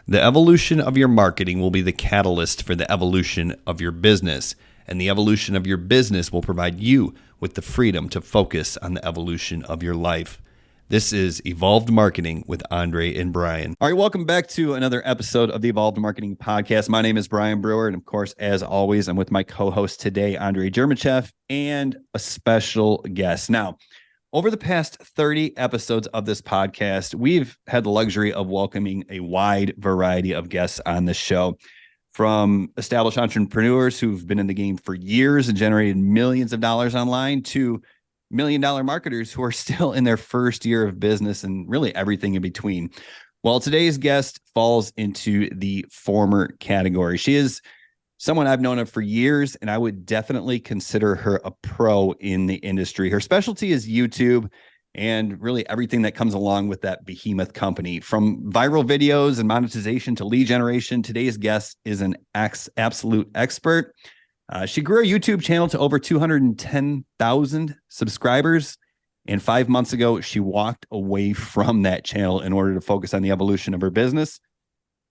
The evolution of your marketing will be the catalyst for the evolution of your business, and the evolution of your business will provide you with the freedom to focus on the evolution of your life. This is Evolved Marketing with Andre and Brian. All right, welcome back to another episode of the Evolved Marketing Podcast. My name is Brian Brewer, and of course, as always, I'm with my co-host today, Andre Germachev, and a special guest. Now, over the past 30 episodes of this podcast, we've had the luxury of welcoming a wide variety of guests on the show, from established entrepreneurs who've been in the game for years and generated millions of dollars online to million-dollar marketers who are still in their first year of business and really everything in between. Well, today's guest falls into the former category. She is someone I've known of for years, and I would definitely consider her a pro in the industry. Her specialty is YouTube and really everything that comes along with that behemoth company. From viral videos and monetization to lead generation, today's guest is an absolute expert. She grew her YouTube channel to over 210,000 subscribers. And 5 months ago, she walked away from that channel in order to focus on the evolution of her business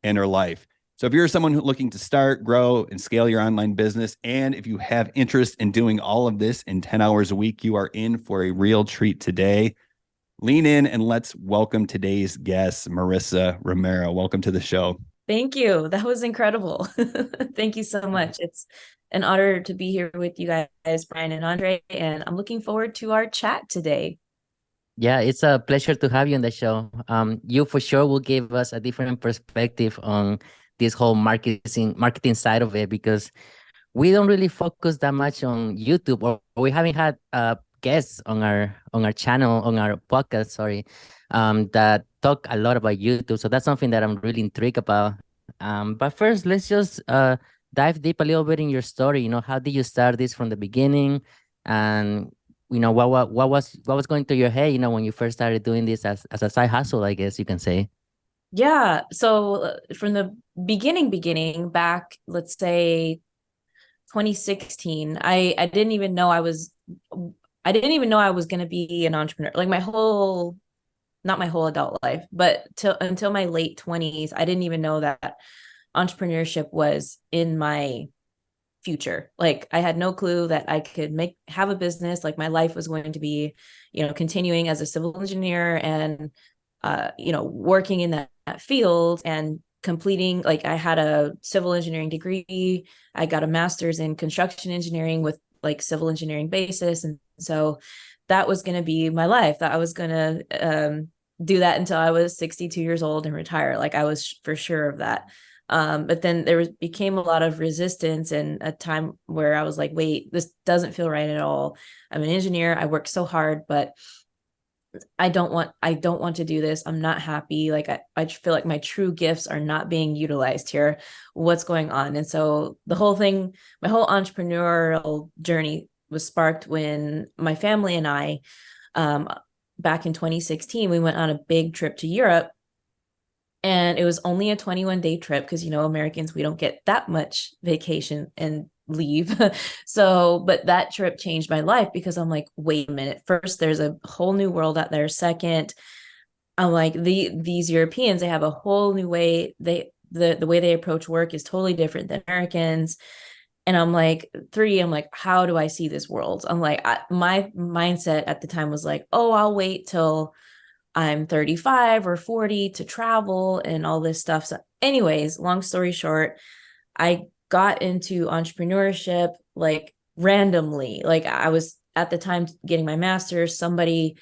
and her life. So if you're someone looking to start, grow, and scale your online business, and if you have interest in doing all of this in 10 hours a week, you are in for a real treat today. Lean in and let's welcome today's guest, Marissa Romero. Welcome to the show. Thank you. That was incredible. Thank you so much. It's an honor to be here with you guys, Brian and Andre, and I'm looking forward to our chat today. Yeah, it's a pleasure to have you on the show. You for sure will give us a different perspective on this whole marketing side of it, because we don't really focus that much on YouTube, or we haven't had guests on our channel, on our podcast, that talk a lot about YouTube. So that's something that I'm really intrigued about. But first, let's just dive deep a little bit in your story. How did you start this from the beginning? And what was going through your head, when you first started doing this as a side hustle, I guess you can say. Yeah. So from the beginning back, let's say 2016, I didn't even know I was going to be an entrepreneur. Like not my whole adult life, but until my late 20s, I didn't even know that entrepreneurship was in my future. Like I had no clue that I could have a business. Like my life was going to be, continuing as a civil engineer and, working in that field and completing, like I had a civil engineering degree. I got a master's in construction engineering with like civil engineering basis. And so that was going to be my life, that I was going to do that until I was 62 years old and retire. Like I was for sure of that. But then became a lot of resistance, and a time where I was like, wait, this doesn't feel right at all. I'm an engineer. I worked so hard, but I don't want to do this. I'm not happy. Like I feel like my true gifts are not being utilized here. What's going on? And so my whole entrepreneurial journey was sparked when my family and I, back in 2016, we went on a big trip to Europe. And it was only a 21-day trip because, Americans, we don't get that much vacation and leave. But that trip changed my life, because I'm like, wait a minute. First, there's a whole new world out there. Second, I'm like, these Europeans, they have a whole new way. The way they approach work is totally different than Americans. And I'm like, how do I see this world? I'm like, my mindset at the time was like, oh, I'll wait till I'm 35 or 40 to travel and all this stuff. So anyways, long story short, I got into entrepreneurship like randomly. Like I was at the time getting my master's. Somebody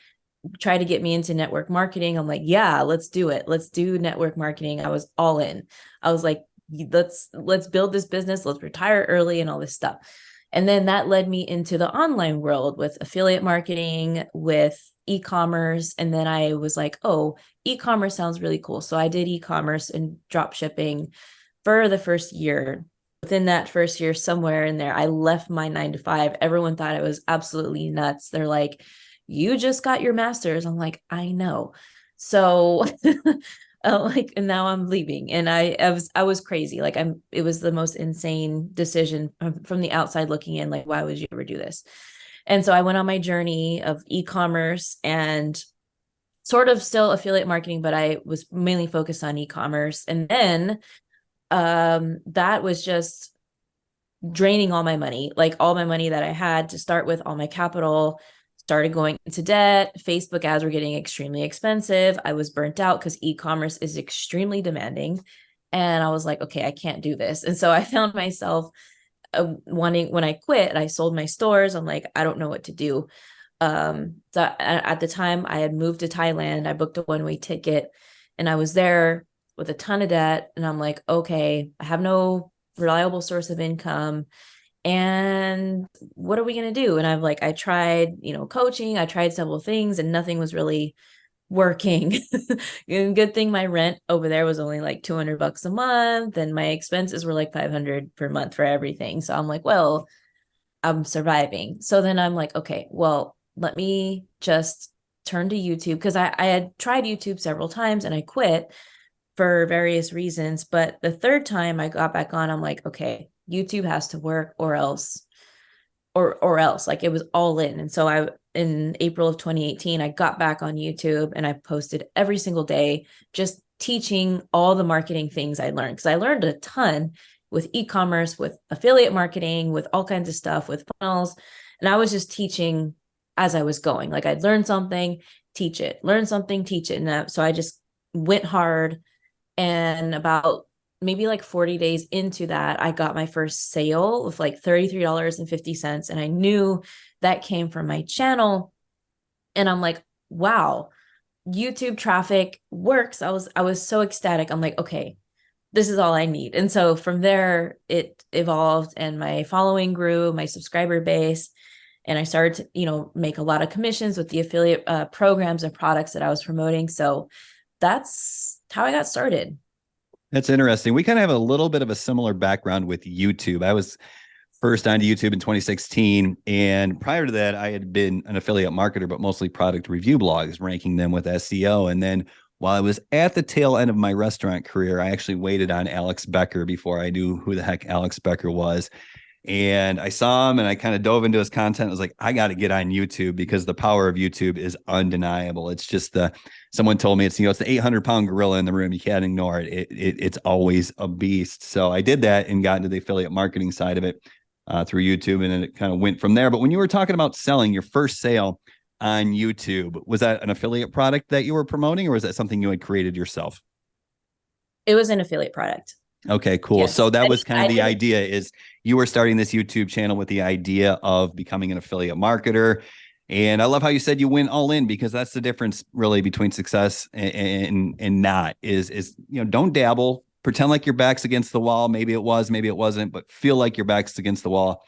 tried to get me into network marketing. I'm like, yeah, let's do it. Let's do network marketing. I was all in. I was like, let's build this business. Let's retire early and all this stuff. And then that led me into the online world with affiliate marketing, with e-commerce. And then I was like, oh, e-commerce sounds really cool. So I did e-commerce and drop shipping for the first year. Within that first year, somewhere in there, I left my 9 to 5. Everyone thought I was absolutely nuts. They're like, you just got your master's. I'm like, I know. So and now I'm leaving. And I was crazy. Like it was the most insane decision from the outside looking in. Like, why would you ever do this? And so I went on my journey of e-commerce, and sort of still affiliate marketing, but I was mainly focused on e-commerce. And then that was just draining all my money, like all my money that I had to start with, all my capital started going into debt. Facebook ads were getting extremely expensive. I was burnt out because e-commerce is extremely demanding. And I was like, okay, I can't do this. And so I found myself wanting, when I quit, I sold my stores. I'm like, I don't know what to do. So at the time I had moved to Thailand. I booked a one-way ticket and I was there with a ton of debt. And I'm like, okay, I have no reliable source of income. And what are we going to do? And I'm like, I tried, coaching, I tried several things and nothing was really working. And good thing my rent over there was only like $200 a month. And my expenses were like 500 per month for everything. So I'm like, well, I'm surviving. So then I'm like, okay, well, let me just turn to YouTube because I had tried YouTube several times and I quit for various reasons. But the third time I got back on, I'm like, okay, YouTube has to work or else, or else. Like it was all in. And so in April of 2018, I got back on YouTube and I posted every single day, just teaching all the marketing things I learned. Because I learned a ton with e-commerce, with affiliate marketing, with all kinds of stuff, with funnels. And I was just teaching as I was going. Like I'd learn something, teach it, learn something, teach it. And so I just went hard. And about maybe like 40 days into that, I got my first sale of like $33.50. And I knew that came from my channel. And I'm like, wow, YouTube traffic works. I was so ecstatic. I'm like, okay, this is all I need. And so from there, it evolved and my following grew, my subscriber base. And I started to, make a lot of commissions with the affiliate programs and products that I was promoting. So that's how I got started. That's interesting. We kind of have a little bit of a similar background with YouTube. I was first onto YouTube in 2016. And prior to that, I had been an affiliate marketer, but mostly product review blogs, ranking them with SEO. And then while I was at the tail end of my restaurant career, I actually waited on Alex Becker before I knew who the heck Alex Becker was. And I saw him and I kind of dove into his content. I was like, I got to get on YouTube because the power of YouTube is undeniable. It's just someone told me it's the 800-pound gorilla in the room. You can't ignore it. It's always a beast. So I did that and got into the affiliate marketing side of it through YouTube. And then it kind of went from there. But when you were talking about selling your first sale on YouTube, was that an affiliate product that you were promoting or was that something you had created yourself? It was an affiliate product. Okay, cool. Yes. So that was kind of the idea is you were starting this YouTube channel with the idea of becoming an affiliate marketer. And I love how you said you went all in because that's the difference really between success and not is, don't dabble, pretend like your back's against the wall. Maybe it was, maybe it wasn't, but feel like your back's against the wall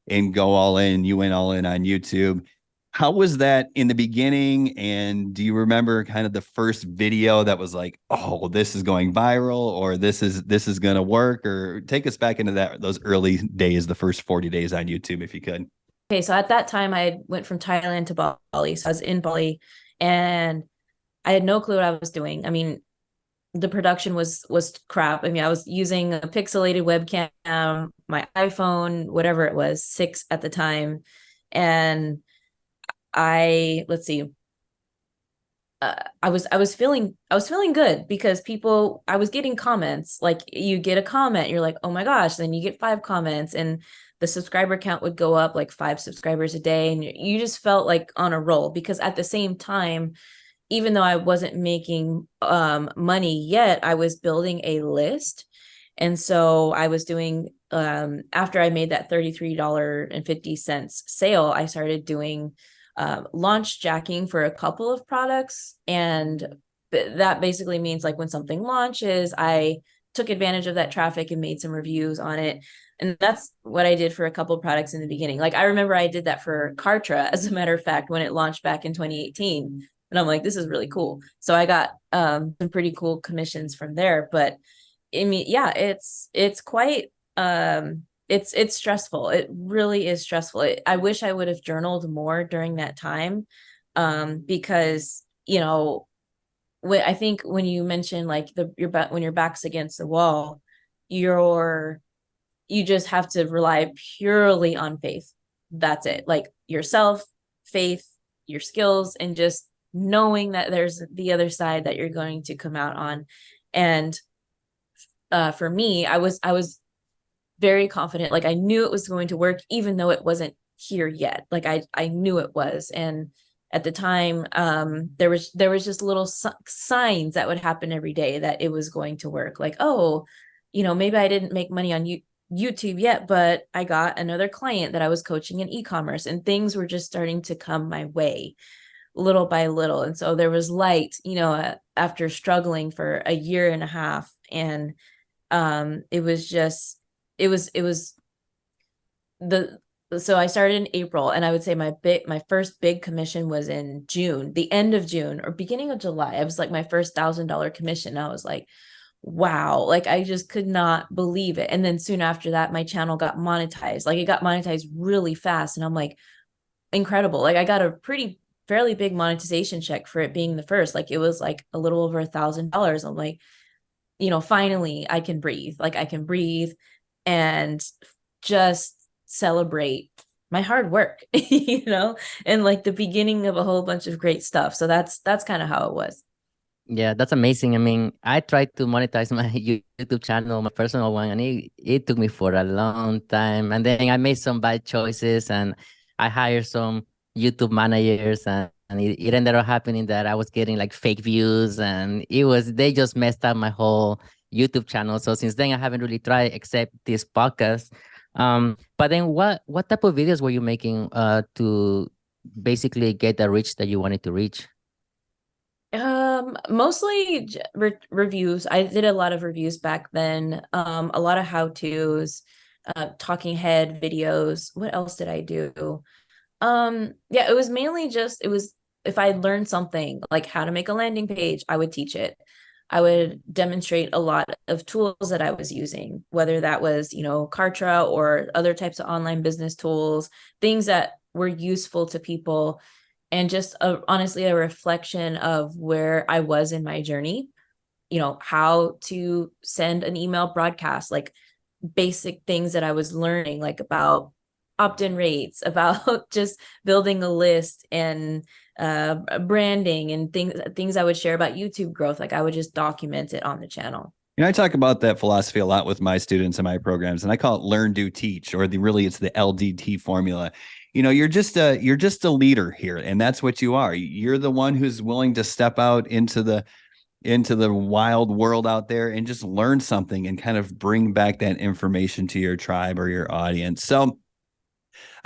and go all in. You went all in on YouTube. How was that in the beginning? And do you remember kind of the first video that was like, oh, this is going viral or this is going to work? Or take us back into those early days, the first 40 days on YouTube, if you could. Okay, so at that time I went from Thailand to Bali. So I was in Bali and I had no clue what I was doing. I mean, the production was crap. I mean, I was using a pixelated webcam, my iPhone, whatever it was, 6 at the time. And let's see. I was feeling good because I was getting comments. Like you get a comment, you're like, oh my gosh, then you get 5 comments and the subscriber count would go up like 5 subscribers a day. And you just felt like on a roll because at the same time, even though I wasn't making money yet, I was building a list. And so I was doing, after I made that $33.50 sale, I started doing launch jacking for a couple of products. And that basically means like when something launches, I took advantage of that traffic and made some reviews on it. And that's what I did for a couple of products in the beginning. Like I remember I did that for Kartra, as a matter of fact, when it launched back in 2018. And I'm like, this is really cool. So I got some pretty cool commissions from there. But I mean, yeah, it's quite it's stressful. It really is stressful. I wish I would have journaled more during that time, because I think when you mention like when your back's against the wall, you just have to rely purely on faith. That's it. Like yourself, faith, your skills, and just knowing that there's the other side that you're going to come out on. And for me, I was very confident. Like I knew it was going to work, even though it wasn't here yet. Like I knew it was. And at the time, there was just little signs that would happen every day that it was going to work. Like, oh, maybe I didn't make money on YouTube yet, but I got another client that I was coaching in e-commerce, and things were just starting to come my way little by little. And so there was light, after struggling for a year and a half. And it was so I started in April, and I would say my first big commission was in June, the end of June or beginning of July. I was like my first $1,000 commission. I was like, wow, like I just could not believe it. And then soon after that, my channel got monetized. Like it got monetized really fast. And I'm like, incredible. Like I got a fairly big monetization check for it being the first. Like it was like a little over $1,000. I'm like, finally I can breathe. Like I can breathe and just celebrate my hard work, and like the beginning of a whole bunch of great stuff. So that's kind of how it was. Yeah, that's amazing. I mean, I tried to monetize my YouTube channel, my personal one, and it took me for a long time. And then I made some bad choices, and I hired some YouTube managers, and it ended up happening that I was getting like fake views, and they just messed up my whole YouTube channel. So since then, I haven't really tried except this podcast. But then what type of videos were you making to basically get the reach that you wanted to reach? Mostly reviews. I did a lot of reviews back then. A lot of how-tos, talking head videos. What else did I do? Yeah, it was mainly if I learned something like how to make a landing page, I would teach it. I would demonstrate a lot of tools that I was using, whether that was, Kartra or other types of online business tools, things that were useful to people, and just honestly a reflection of where I was in my journey, how to send an email broadcast, like basic things that I was learning, like about opt-in rates, about just building a list and branding and things I would share about YouTube growth. Like I would just document it on the channel. I talk about that philosophy a lot with my students in my programs, and I call it learn, do, teach, or it's the LDT formula. You're just a leader here, and that's what you are. You're the one who's willing to step out into the wild world out there and just learn something and kind of bring back that information to your tribe or your audience. So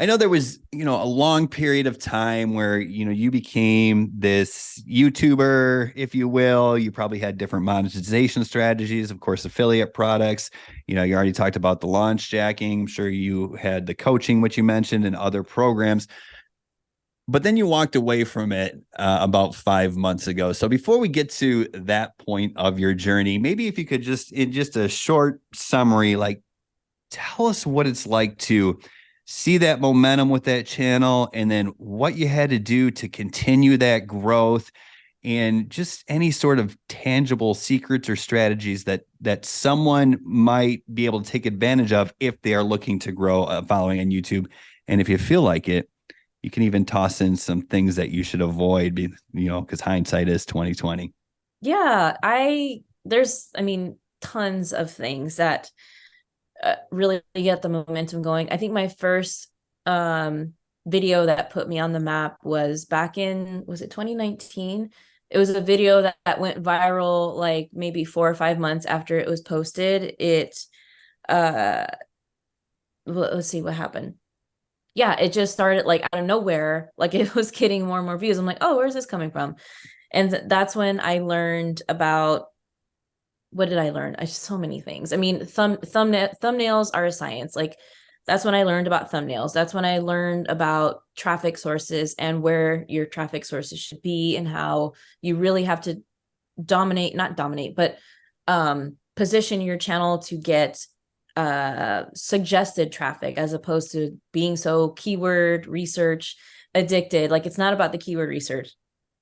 I know there was, a long period of time where, you became this YouTuber, if you will. You probably had different monetization strategies, of course, affiliate products. You already talked about the launch jacking. I'm sure you had the coaching, which you mentioned, and other programs. But then you walked away from it about 5 months ago. So before we get to that point of your journey, maybe if you could in just a short summary, like tell us what it's like to see that momentum with that channel, and then what you had to do to continue that growth, and just any sort of tangible secrets or strategies that someone might be able to take advantage of if they are looking to grow a following on YouTube. And if you feel like it, you can even toss in some things that you should avoid, because hindsight is 2020. Yeah, there's tons of things that really get the momentum going. I think my first video that put me on the map was back in, was it 2019? It was a video that went viral like maybe 4 or 5 months after it was posted. Let's see what happened. Yeah, it just started like out of nowhere. Like it was getting more and more views. I'm like, oh, where's this coming from? And that's when I learned about, what did I learn? So many things. Thumbnails are a science. Like that's when I learned about thumbnails. That's when I learned about traffic sources and where your traffic sources should be, and how you really have to not dominate, but position your channel to get suggested traffic, as opposed to being so keyword research addicted. Like it's not about the keyword research.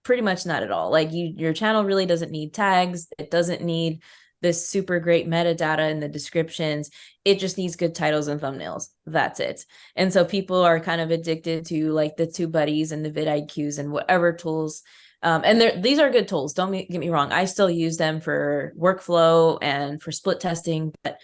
Pretty much not at all. Like your channel really doesn't need tags. It doesn't need this super great metadata in the descriptions. It just needs good titles and thumbnails. That's it. And so people are kind of addicted to like the TubeBuddies and the vidIQs and whatever tools And these are good tools. Don't get me wrong. I still use them for workflow and for split testing. But,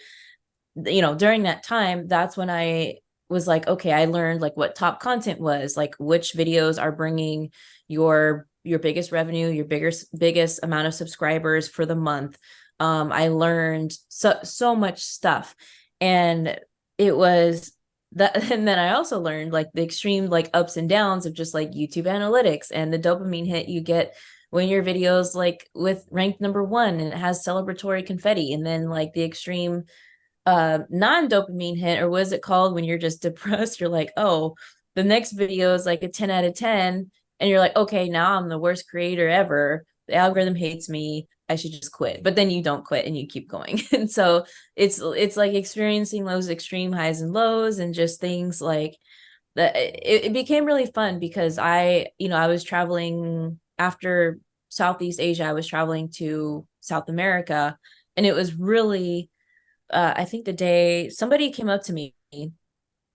during that time, that's when I was like, okay, I learned like what top content was, like which videos are bringing your biggest revenue, your biggest amount of subscribers for the month. I learned so much stuff. And it was that, and then I also learned like the extreme like ups and downs of just like YouTube analytics and the dopamine hit you get when your videos like with ranked #1 and it has celebratory confetti, and then like the extreme non-dopamine hit, or what is it called when you're just depressed, you're like, oh, the next video is like a 10 out of 10 and you're like, okay, now I'm the worst creator ever, the algorithm hates me, I should just quit. But then you don't quit and you keep going. And so it's like experiencing those extreme highs and lows, and just things like that. It became really fun because I was traveling after Southeast Asia, I was traveling to South America, and it was really I think the day somebody came up to me,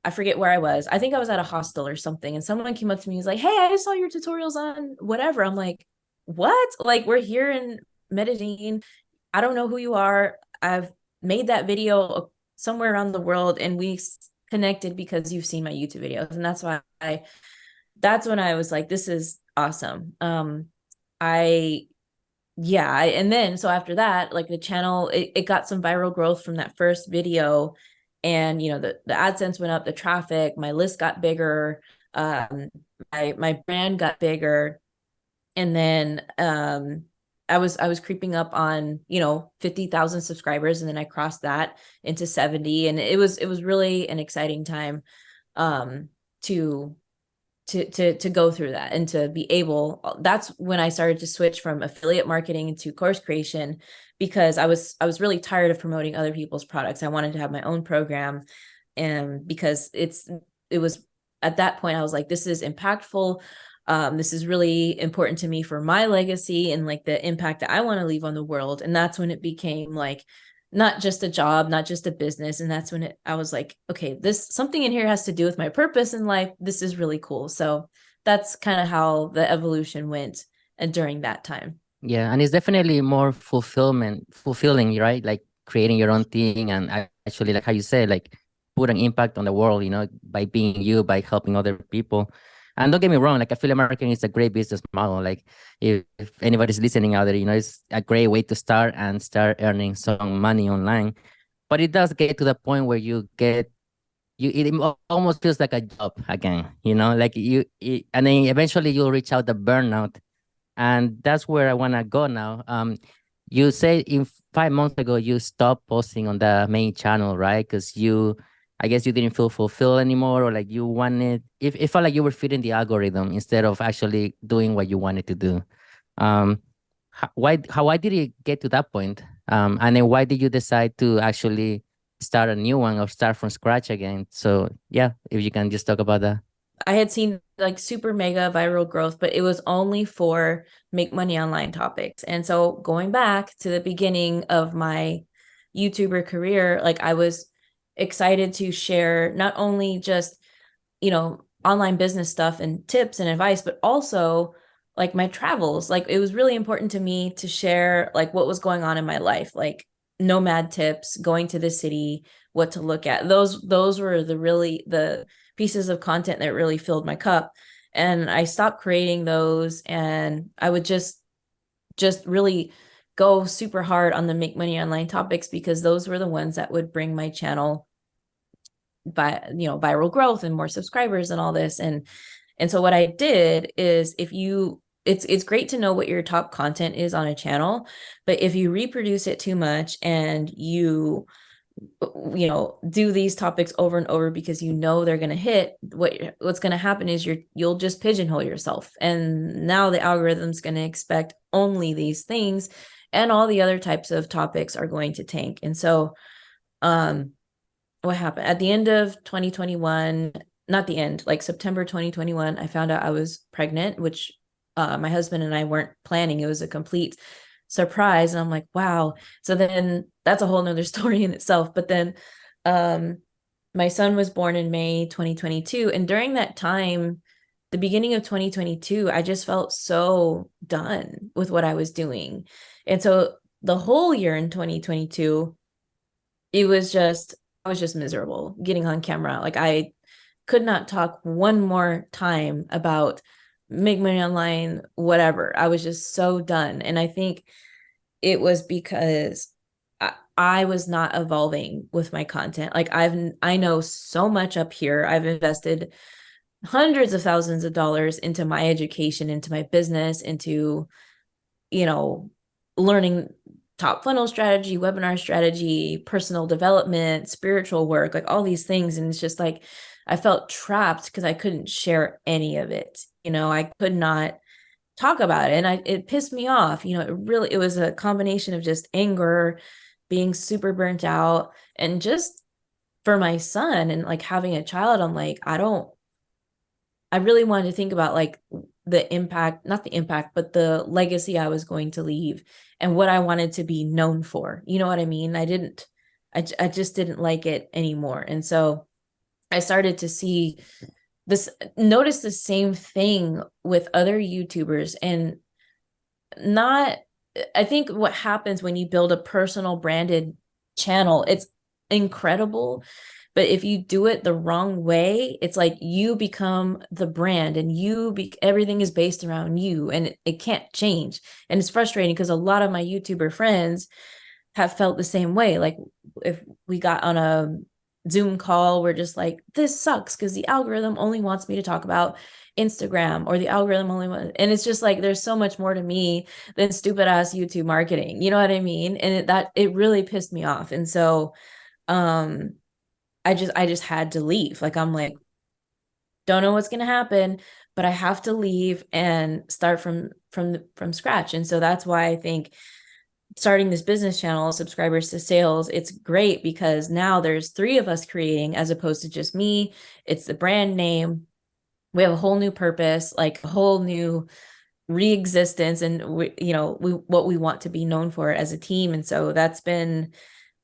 I forget where I was. I think I was at a hostel or something. And someone came up to me and was like, hey, I saw your tutorials on whatever. I'm like, what? Like, we're here in Medellin. I don't know who you are. I've made that video somewhere around the world, and we connected because you've seen my YouTube videos. And that's when I was like, this is awesome. And then so after that, like the channel, it got some viral growth from that first video, and the AdSense went up, the traffic, my list got bigger, my brand got bigger, and then I was creeping up on 50,000 subscribers, and then I crossed that into 70, and it was really an exciting time to go through that, and to be able, that's when I started to switch from affiliate marketing to course creation, because I was really tired of promoting other people's products. I wanted to have my own program, and because it was at that point I was like, this is impactful. This is really important to me for my legacy and like the impact that I want to leave on the world. And that's when it became like not just a job, not just a business. And that's when I was like, okay, something in here has to do with my purpose in life. This is really cool. So that's kind of how the evolution went and during that time. Yeah, and it's definitely more fulfilling, right? Like creating your own thing, and actually, like how you said, like put an impact on the world, by being you, by helping other people. And don't get me wrong, like affiliate marketing is a great business model. Like if anybody's listening out there, it's a great way to start earning some money online. But it does get to the point where it almost feels like a job again, like and then eventually you'll reach out the burnout. And that's where I want to go now. You say 5 months ago, you stopped posting on the main channel, right? Because I guess you didn't feel fulfilled anymore, or like it felt like you were feeding the algorithm instead of actually doing what you wanted to do. Why did it get to that point? And then why did you decide to actually start a new one or start from scratch again? So yeah, if you can just talk about that. I had seen like super mega viral growth, but it was only for make money online topics. And so going back to the beginning of my YouTuber career, like I was excited to share not only just, online business stuff and tips and advice, but also like my travels. Like it was really important to me to share like what was going on in my life, like nomad tips, going to the city, what to look at. Those were the pieces of content that really filled my cup. And I stopped creating those, and I would just really go super hard on the make money online topics, because those were the ones that would bring my channel viral growth and more subscribers and all this. And so what I did is, it's great to know what your top content is on a channel, but if you reproduce it too much and you do these topics over and over because they're going to hit, what's going to happen is you'll just pigeonhole yourself, and now the algorithm's going to expect only these things, and all the other types of topics are going to tank. And so what happened at the end of 2021, not the end, like September 2021, I found out I was pregnant, which my husband and I weren't planning. It was a complete surprise. And I'm like, wow. So then that's a whole nother story in itself. But then my son was born in May 2022. And during that time, the beginning of 2022, I just felt so done with what I was doing. And so the whole year in 2022, I was just miserable getting on camera. Like I could not talk one more time about make money online, whatever. I was just so done. And I think it was because I was not evolving with my content. Like I know so much up here. I've invested hundreds of thousands of dollars into my education, into my business, into, you know, learning top funnel strategy, webinar strategy, personal development, spiritual work, like all these things. And it's just like, I felt trapped because I couldn't share any of it. You know, I could not talk about it. And it pissed me off. You know, it was a combination of just anger, being super burnt out, and just for my son and like having a child, I'm like, I really wanted to think about like the impact, not the impact, but the legacy I was going to leave and what I wanted to be known for. You know what I mean? I just didn't like it anymore. And so I started to notice the same thing with other YouTubers. And I think what happens when you build a personal branded channel, it's incredible. But if you do it the wrong way, it's like you become the brand and everything is based around you, and it can't change. And it's frustrating because a lot of my YouTuber friends have felt the same way. Like if we got on a Zoom call, we're just like, this sucks because the algorithm only wants me to talk about Instagram, or the algorithm and it's just like, there's so much more to me than stupid ass YouTube marketing. You know what I mean? And it really pissed me off. And so, I just had to leave. Like, I'm like, don't know what's going to happen, but I have to leave and start from scratch. And so that's why I think starting this business channel, Subscribers to Sales, it's great because now there's 3 of us creating as opposed to just me. It's the brand name. We have a whole new purpose, like a whole new re-existence, and what we want to be known for as a team. And so that's been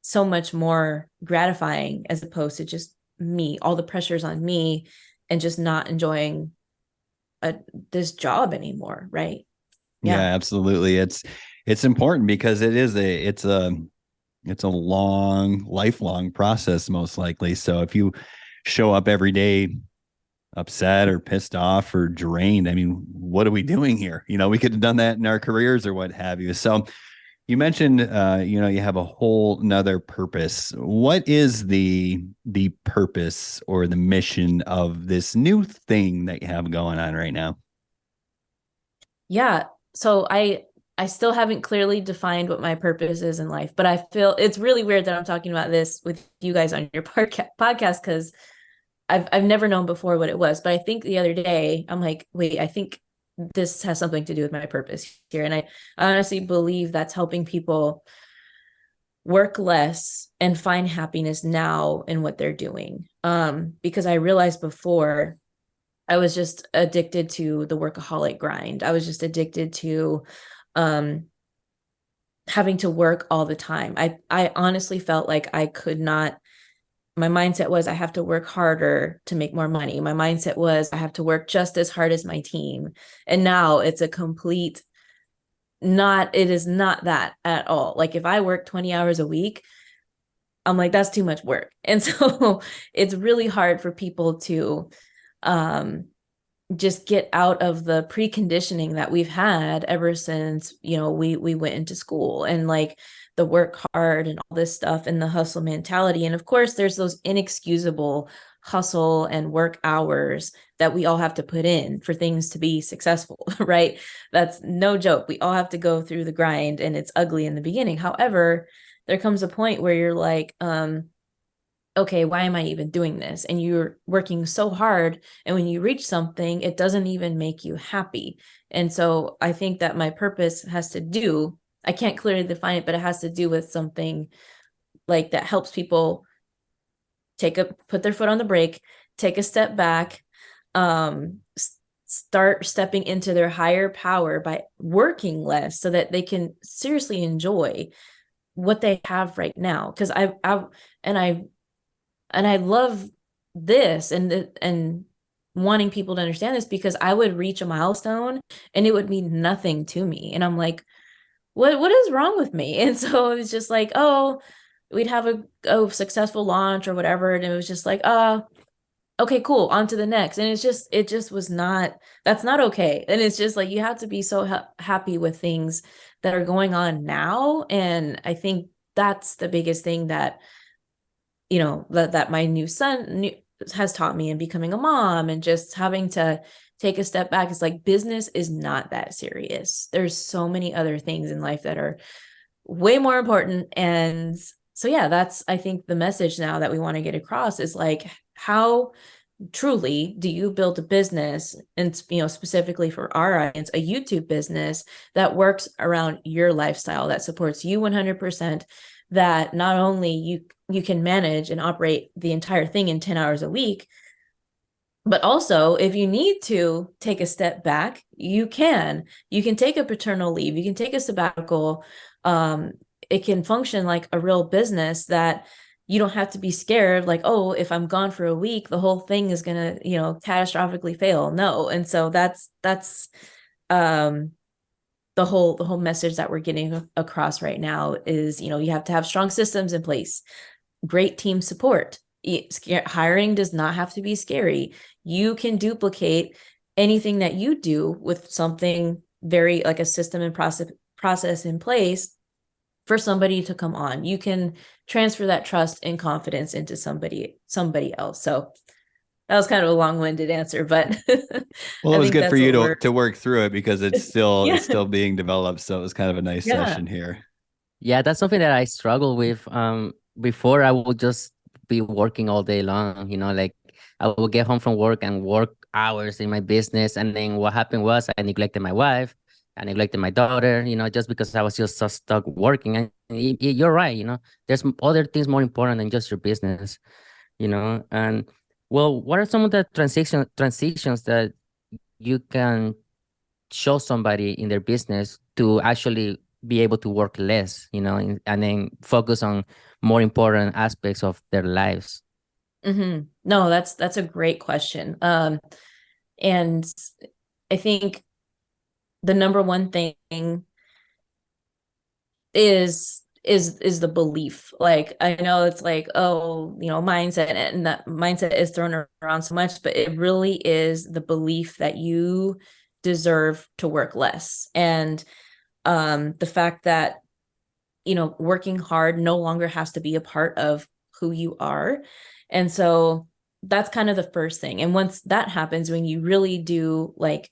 so much more gratifying as opposed to just me, all the pressures on me, and just not enjoying this job anymore. Right. Yeah, absolutely. It's important because it's a long, lifelong process, most likely. So if you show up every day upset or pissed off or drained, I mean, what are we doing here? You know, we could have done that in our careers or what have you. So you mentioned, you have a whole nother purpose. What is the purpose or the mission of this new thing that you have going on right now? Yeah. So I still haven't clearly defined what my purpose is in life, but I feel it's really weird that I'm talking about this with you guys on your podcast because I've never known before what it was. But I think the other day I'm like, wait, I think this has something to do with my purpose here. And I honestly believe that's helping people work less and find happiness now in what they're doing. Because I realized before I was just addicted to the workaholic grind. I was just addicted to having to work all the time. I honestly felt like I could not. My mindset was I have to work harder to make more money. My mindset was I have to work just as hard as my team. And now it's a complete it is not that at all. Like if I work 20 hours a week, I'm like, that's too much work. And so it's really hard for people to just get out of the preconditioning that we've had ever since, we went into school, and like the work hard and all this stuff and the hustle mentality. And of course, there's those inexcusable hustle and work hours that we all have to put in for things to be successful, right? That's no joke. We all have to go through the grind, and it's ugly in the beginning. However, there comes a point where you're like, okay, why am I even doing this? And you're working so hard. And when you reach something, it doesn't even make you happy. And so I think that my purpose has to do, I can't clearly define it, but it has to do with something like that helps people put their foot on the brake, take a step back, start stepping into their higher power by working less so that they can seriously enjoy what they have right now. Because I love this, and wanting people to understand this, because I would reach a milestone and it would mean nothing to me. And I'm like, what is wrong with me? And so it was just like, oh, we'd have a successful launch or whatever. And it was just like, okay, cool, on to the next. And it just was not, that's not okay. And it's just like, you have to be so happy with things that are going on now. And I think that's the biggest thing that, you know, that my new son has taught me in becoming a mom, and just having to take a step back. It's like, business is not that serious. There's so many other things in life that are way more important. And so, yeah, that's, I think, the message now that we want to get across is like, how truly do you build a business, and, you know, specifically for our audience, a YouTube business that works around your lifestyle, that supports you 100%, that not only you can manage and operate the entire thing in 10 hours a week, but also if you need to take a step back, you can take a paternal leave, you can take a sabbatical. It can function like a real business, that you don't have to be scared like, oh, if I'm gone for a week, the whole thing is going to, you know, catastrophically fail. No. And so that's the whole message that we're getting across right now is, you know, you have to have strong systems in place, great team support. Hiring does not have to be scary. You can duplicate anything that you do with something very like a system and process in place for somebody to come on. You can transfer that trust and confidence into somebody else. So that was kind of a long-winded answer, but Well, it I was think good for that's you what we're to work through it, because it's still yeah. it's still being developed. So it was kind of a nice Yeah. session here. Yeah, that's something that I struggle with. Before I would just be working all day long, you know, like I would get home from work and work hours in my business. And then what happened was I neglected my wife, I neglected my daughter, you know, just because I was just so stuck working. And you're right, you know, there's other things more important than just your business, you know. And well, what are some of the transitions that you can show somebody in their business to actually be able to work less, you know, and then focus on more important aspects of their lives? Mm-hmm. No, that's a great question. And I think the number one thing is the belief. Like, I know it's like, oh, you know, mindset, and that mindset is thrown around so much, but it really is the belief that you deserve to work less. And the fact that, you know, working hard no longer has to be a part of who you are. And so that's kind of the first thing. And once that happens, when you really do like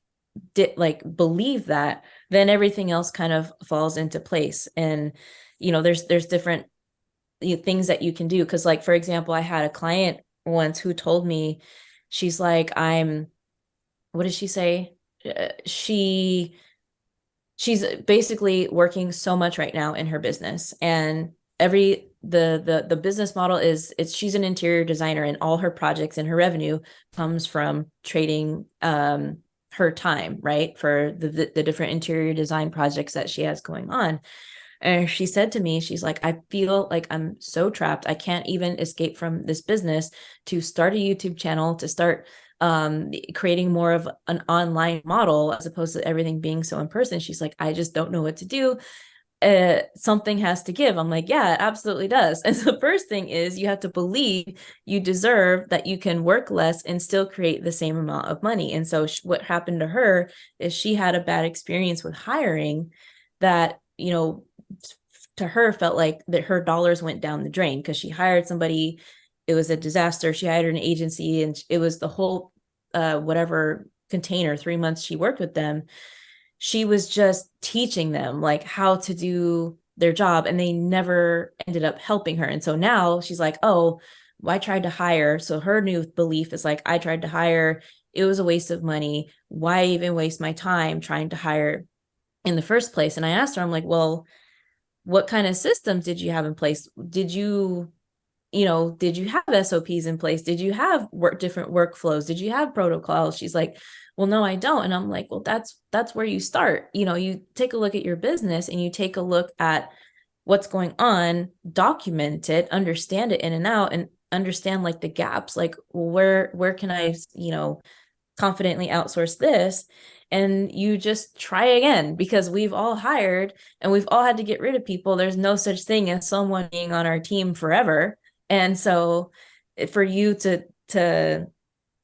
believe that, then everything else kind of falls into place. And, you know, there's different things that you can do. Cause like, for example, I had a client once who told me, she's like, what did she say? She's basically working so much right now in her business, and the business model is, she's an interior designer, and all her projects and her revenue comes from trading her time, right, for the different interior design projects that she has going on. And she said to me, she's like, I feel like I'm so trapped. I can't even escape from this business to start a YouTube channel, to start creating more of an online model as opposed to everything being so in person. She's like, I just don't know what to do. Something has to give. I'm like, yeah, it absolutely does. And the first thing is, you have to believe you deserve that you can work less and still create the same amount of money. And so what happened to her is she had a bad experience with hiring that, you know, to her felt like that her dollars went down the drain because she hired somebody. It was a disaster. She hired an agency, and it was the whole whatever container, 3 months she worked with them, she was just teaching them like how to do their job, and they never ended up helping her. And so now she's like, oh, well, I tried to hire. So her new belief is like, I tried to hire, it was a waste of money. Why even waste my time trying to hire in the first place? And I asked her, I'm like, well, what kind of systems did you have in place? Did you have SOPs in place? Did you have different workflows? Did you have protocols? She's like, well, no, I don't. And I'm like, well, that's where you start. You know, you take a look at your business and you take a look at what's going on, document it, understand it in and out, and understand like the gaps, like, well, where can I, confidently outsource this, and you just try again, because we've all hired and we've all had to get rid of people. There's no such thing as someone being on our team forever. And so for you to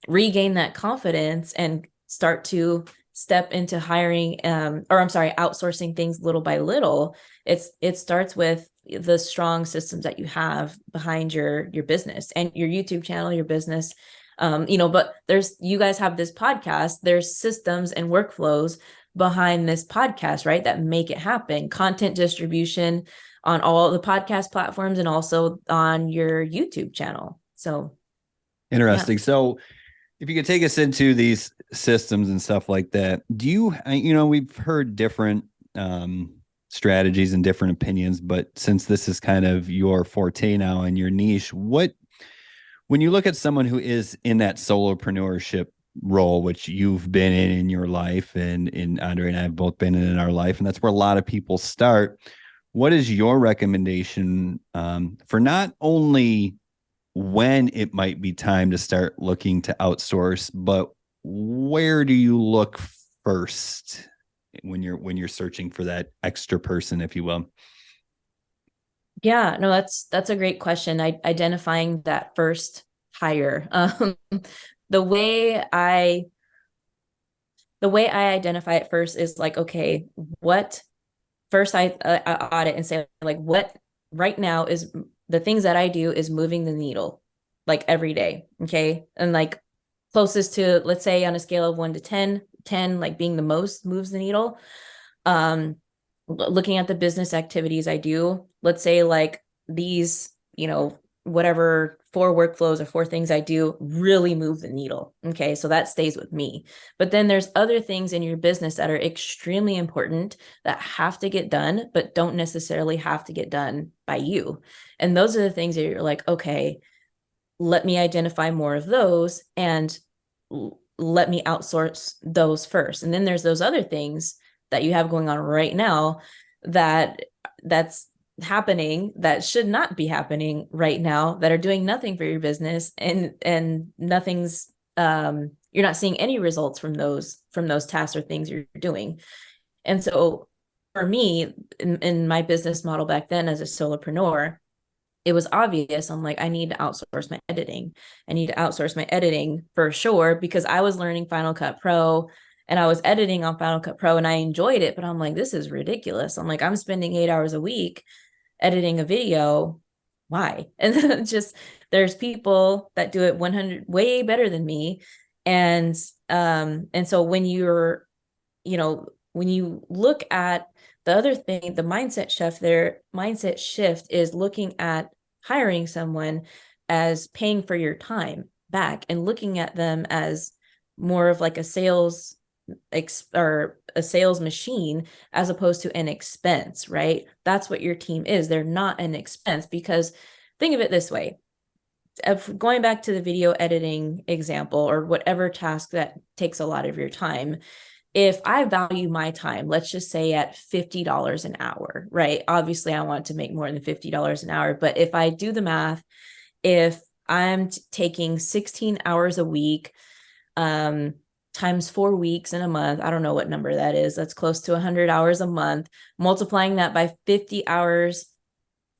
regain that confidence and start to step into hiring outsourcing things little by little, it starts with the strong systems that you have behind your business and your YouTube channel, your business. But you guys have this podcast, there's systems and workflows behind this podcast, right, that make it happen. Content distribution on all the podcast platforms and also on your YouTube channel. So interesting. Yeah. So if you could take us into these systems and stuff like that, we've heard different strategies and different opinions, but since this is kind of your forte now and your niche, when you look at someone who is in that solopreneurship role, which you've been in your life, and Andre and I have both been in our life, and that's where a lot of people start, what is your recommendation for not only when it might be time to start looking to outsource, but where do you look first when you're searching for that extra person, if you will? Yeah, no, that's a great question. Identifying that first hire. The way I identify it first is like, okay, what first I audit and say, like, what right now is the things that I do is moving the needle, like every day. Okay. And like closest to, let's say on a scale of 1 to 10, 10 like being the most moves the needle. Looking at the business activities I do, let's say like these, whatever 4 workflows or 4 things I do really move the needle. Okay. So that stays with me. But then there's other things in your business that are extremely important that have to get done, but don't necessarily have to get done by you. And those are the things that you're like, okay, let me identify more of those and let me outsource those first. And then there's those other things that you have going on right now that's happening that should not be happening right now, that are doing nothing for your business, and nothing's you're not seeing any results from those tasks or things you're doing. And so for me, in my business model back then as a solopreneur, it was obvious. I'm like, I need to outsource my editing. I need to outsource my editing for sure, because I was learning Final Cut Pro and I was editing on Final Cut Pro and I enjoyed it, but I'm like, this is ridiculous. I'm like, I'm spending 8 hours a week editing a video. Why? And then just, there's people that do it 100 way better than me. And so when you're, when you look at the other thing, the mindset shift is looking at hiring someone as paying for your time back and looking at them as more of like a sales machine as opposed to an expense, right? That's what your team is. They're not an expense, because think of it this way. Going back to the video editing example, or whatever task that takes a lot of your time, if I value my time, let's just say at $50 an hour, right? Obviously, I want to make more than $50 an hour. But if I do the math, if I'm taking 16 hours a week, times 4 weeks in a month, I don't know what number that is. That's close to 100 hours a month, multiplying that by 50 hours,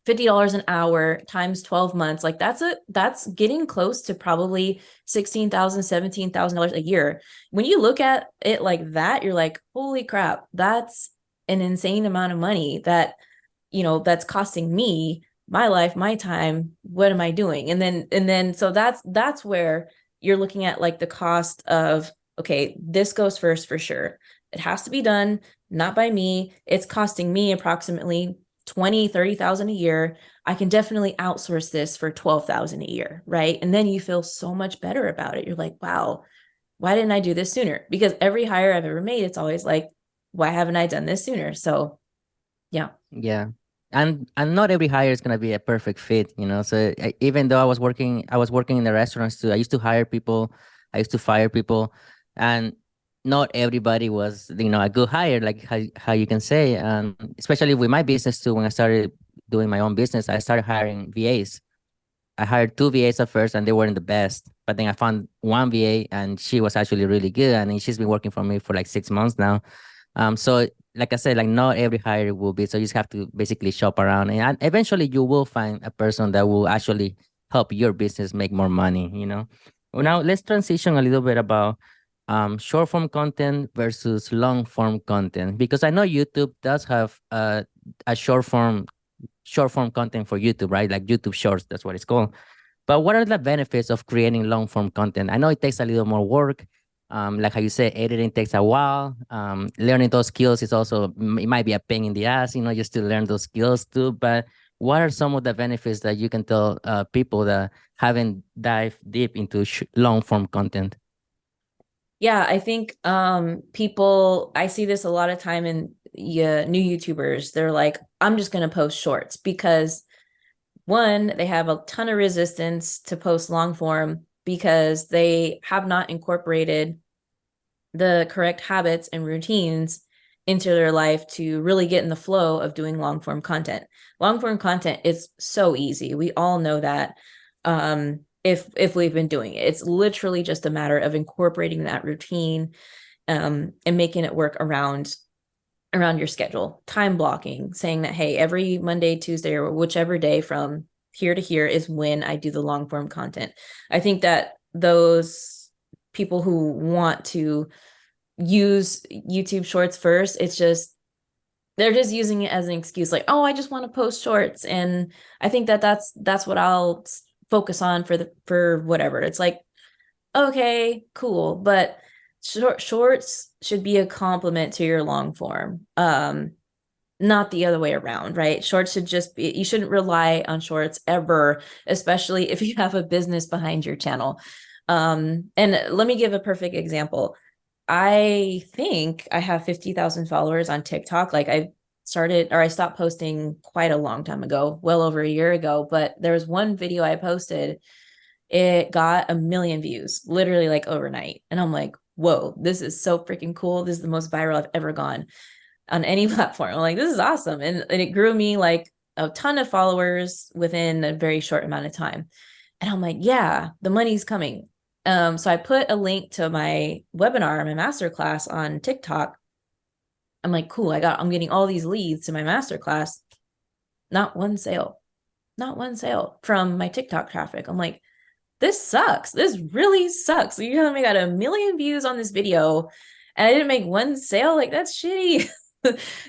$50 an hour times 12 months. Like that's getting close to probably $16,000, $17,000 a year. When you look at it like that, you're like, holy crap, that's an insane amount of money that, that's costing me my life, my time. What am I doing? And then, so that's where you're looking at like the cost of, okay, this goes first for sure. It has to be done, not by me. It's costing me approximately $20,000-$30,000 a year. I can definitely outsource this for $12,000 a year, right? And then you feel so much better about it. You're like, wow, why didn't I do this sooner? Because every hire I've ever made, it's always like, why haven't I done this sooner? So yeah. And not every hire is gonna be a perfect fit, So even though I was working in the restaurants too, I used to hire people, I used to fire people, and not everybody was, a good hire, like how you can say. Especially with my business too, when I started doing my own business, I started hiring VAs. I hired 2 VAs at first and they weren't the best, but then I found one VA and she was actually really good. And she's been working for me for like 6 months now. So like I said, like not every hire will be, so you just have to basically shop around and eventually you will find a person that will actually help your business make more money, you know? Well, now let's transition a little bit about short form content versus long form content, because I know YouTube does have a short form content for YouTube, right? Like YouTube Shorts, that's what it's called. But what are the benefits of creating long form content? I know it takes a little more work. Like how you said, editing takes a while. Learning those skills is also, it might be a pain in the ass, you know, just to learn those skills too. But what are some of the benefits that you can tell people that haven't dived deep into long form content? Yeah, I think people, I see this a lot of time in new YouTubers. They're like, I'm just going to post shorts because one, they have a ton of resistance to post long form because they have not incorporated the correct habits and routines into their life to really get in the flow of doing long form content. Long form content is so easy. We all know that. If we've been doing it, it's literally just a matter of incorporating that routine and making it work around your schedule, time blocking, saying that, hey, every Monday, Tuesday, or whichever day from here to here is when I do the long form content. I think that those people who want to use YouTube shorts first, it's just, they're just using it as an excuse, like, oh, I just want to post shorts. And I think that that's what I'll focus on for whatever. It's like, okay, cool, but shorts should be a complement to your long form, not the other way around, right? Shorts should just be, you shouldn't rely on shorts ever, especially if you have a business behind your channel. And let me give a perfect example. I think I have 50,000 followers on TikTok. Like I stopped posting quite a long time ago, well over a year ago, but there was one video I posted, it got 1 million views, literally like overnight. And I'm like, whoa, this is so freaking cool. This is the most viral I've ever gone on any platform. I'm like, this is awesome. And it grew me like a ton of followers within a very short amount of time. And I'm like, yeah, the money's coming. So I put a link to my webinar, my masterclass on TikTok. I'm like, cool, I'm getting all these leads to my masterclass. Not one sale from my TikTok traffic. I'm like, this sucks. This really sucks. You telling me I got 1 million views on this video and I didn't make one sale? Like, that's shitty.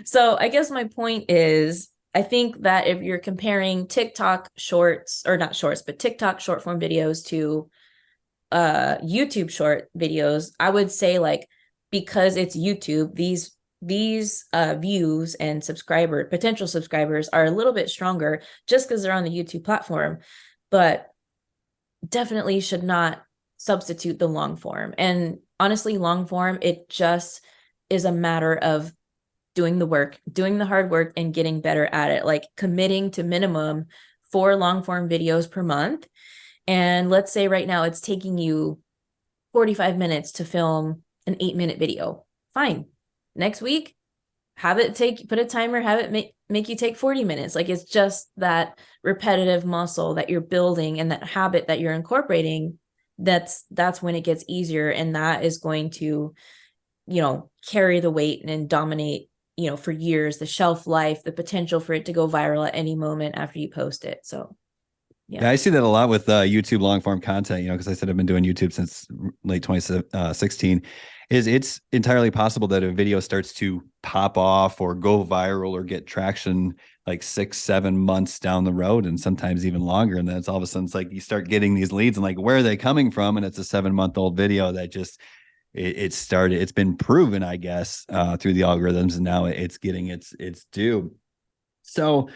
So I guess my point is, I think that if you're comparing TikTok shorts, or not shorts, but TikTok short form videos to YouTube short videos, I would say, like, because it's YouTube, these views and potential subscribers are a little bit stronger just because they're on the YouTube platform, but definitely should not substitute the long form. And honestly, long form, it just is a matter of doing the work, doing the hard work, and getting better at it, like committing to minimum 4 long form videos per month. And let's say right now it's taking you 45 minutes to film an 8-minute video. Fine. Next week, put a timer, have it make you take 40 minutes. Like, it's just that repetitive muscle that you're building and that habit that you're incorporating. That's when it gets easier. And that is going to, carry the weight and dominate, for years, the shelf life, the potential for it to go viral at any moment after you post it. So yeah, I see that a lot with YouTube long form content, because I said I've been doing YouTube since late 2016. It's entirely possible that a video starts to pop off or go viral or get traction like 6-7 months down the road, and sometimes even longer. And then it's all of a sudden, it's like you start getting these leads and like, where are they coming from? And it's a 7-month-old video that just it's been proven, I guess, through the algorithms, and now it's getting its due. So,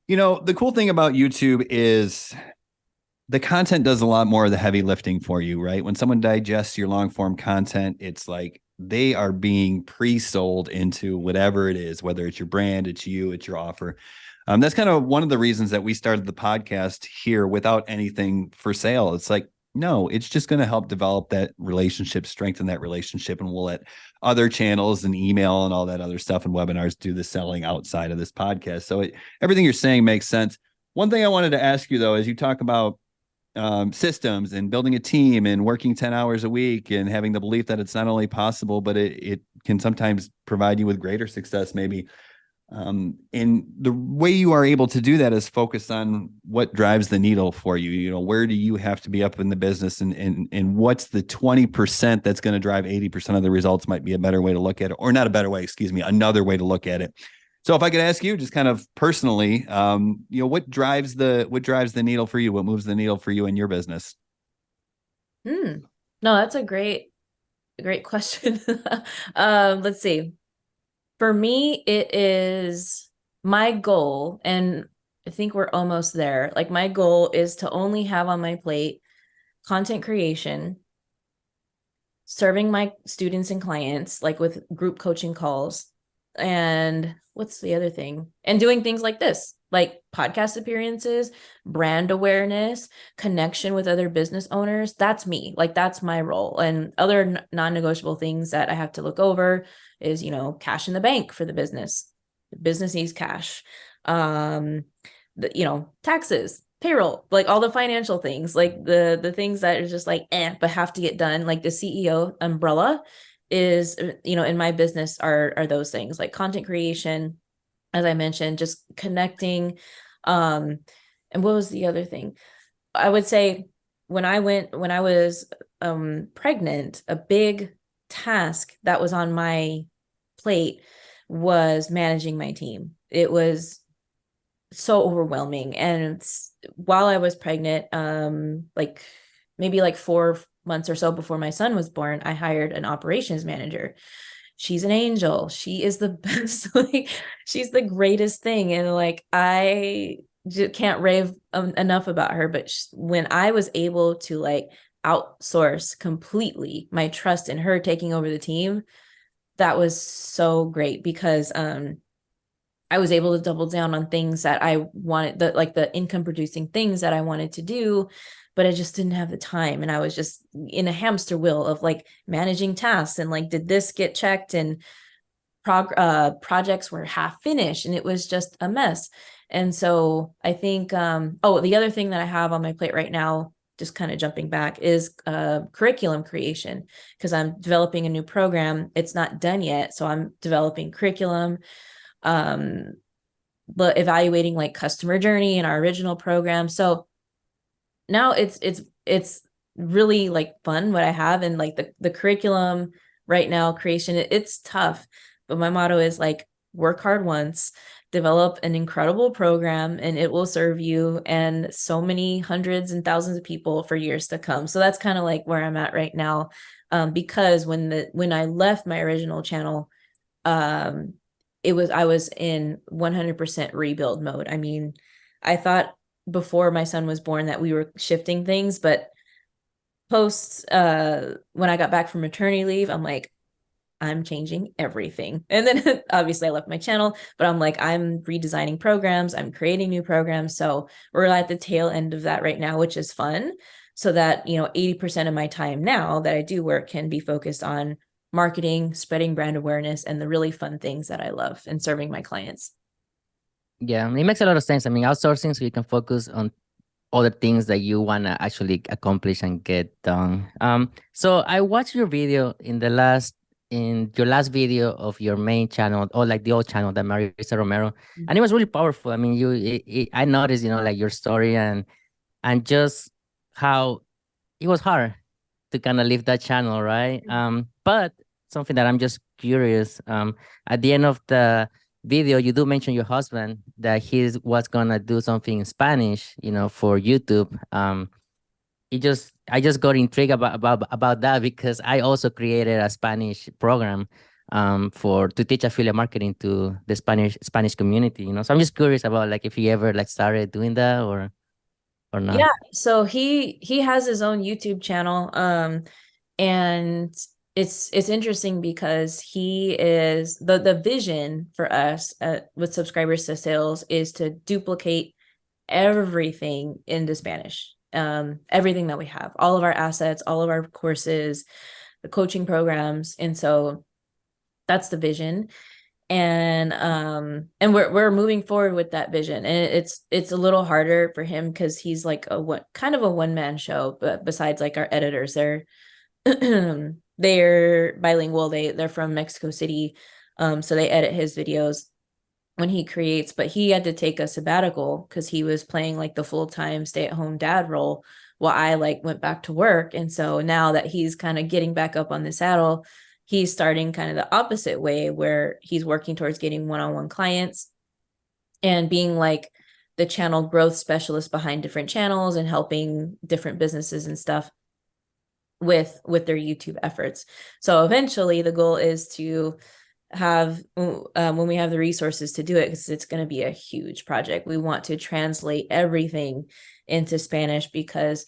the cool thing about YouTube is the content does a lot more of the heavy lifting for you, right? When someone digests your long form content, it's like they are being pre-sold into whatever it is, whether it's your brand, it's you, it's your offer. That's kind of one of the reasons that we started the podcast here without anything for sale. It's like, no, it's just going to help develop that relationship, strengthen that relationship, and we'll let other channels and email and all that other stuff and webinars do the selling outside of this podcast. So everything you're saying makes sense. One thing I wanted to ask you, though, is you talk about systems and building a team and working 10 hours a week and having the belief that it's not only possible, but it can sometimes provide you with greater success, maybe. And the way you are able to do that is focused on what drives the needle for you. You know, where do you have to be up in the business, and what's the 20% that's going to drive 80% of the results might be a better way to look at it, or not a better way, excuse me, another way to look at it. So if I could ask you just kind of personally, what drives the needle for you? What moves the needle for you in your business? No, that's a great question. Let's see. For me, it is my goal, and I think we're almost there. Like, my goal is to only have on my plate content creation, serving my students and clients, like with group coaching calls. And what's the other thing? And doing things like this, like podcast appearances, brand awareness, connection with other business owners. That's me. Like, that's my role. And other non-negotiable things that I have to look over is, cash in the bank for the business. The business needs cash. Taxes, payroll, like all the financial things, like the things that are just like, but have to get done. Like the CEO umbrella is, in my business are those things, like content creation, as I mentioned, just connecting. And what was the other thing? I would say when I was pregnant, a big task that was on my plate was managing my team. It was so overwhelming. And while I was pregnant, like maybe like 4 months or so before my son was born, I hired an operations manager. She's an angel. She is the best. Like, she's the greatest thing. And like, I just can't rave enough about her. But when I was able to like outsource completely my trust in her taking over the team, that was so great, because I was able to double down on things that I wanted, the income producing things that I wanted to do, but I just didn't have the time. And I was just in a hamster wheel of like managing tasks, and like, did this get checked? And projects were half finished, and it was just a mess. And so I think, the other thing that I have on my plate right now, just kind of jumping back, is curriculum creation, because I'm developing a new program. It's not done yet. So I'm developing curriculum, but evaluating like customer journey in our original program. So now it's really like fun what I have. And like the curriculum right now creation, it's tough, but my motto is like, work hard once, develop an incredible program, and it will serve you and so many hundreds and thousands of people for years to come. So that's kind of like where I'm at right now. Because when I left my original channel, I was in 100% rebuild mode. I mean, I thought before my son was born that we were shifting things, but when I got back from maternity leave, I'm like, I'm changing everything. And then obviously I left my channel, but I'm like, I'm redesigning programs, I'm creating new programs. So we're at the tail end of that right now, which is fun. So that, 80% of my time now that I do work can be focused on marketing, spreading brand awareness, and the really fun things that I love, and serving my clients. Yeah, it makes a lot of sense. I mean, outsourcing so you can focus on other things that you want to actually accomplish and get done. So I watched your video in your last video of your main channel, or like the old channel, that Marissa Romero, and it was really powerful. I mean, I noticed, like your story and just how it was hard to kind of leave that channel, right? But something that I'm just curious, at the end of the video, you do mention your husband that he was gonna do something in Spanish, for YouTube. I just got intrigued about that, because I also created a Spanish program to teach affiliate marketing to the Spanish community, So I'm just curious about like if he ever like started doing that or not. Yeah, so he has his own YouTube channel, and it's interesting because he is the vision for us with subscribers to sales is to duplicate everything into Spanish, everything that we have, all of our assets, all of our courses, the coaching programs, and so that's the vision. And we're moving forward with that vision, and it's a little harder for him because he's like kind of a one-man show, but besides like our editors, they're bilingual. They're from Mexico City, so they edit his videos when he creates, but he had to take a sabbatical because he was playing like the full-time stay-at-home dad role while I like went back to work. And so now that he's kind of getting back up on the saddle, he's starting kind of the opposite way where he's working towards getting one-on-one clients and being like the channel growth specialist behind different channels and helping different businesses and stuff with their YouTube efforts. So eventually the goal is to have when we have the resources to do it, because it's going to be a huge project, we want to translate everything into Spanish, because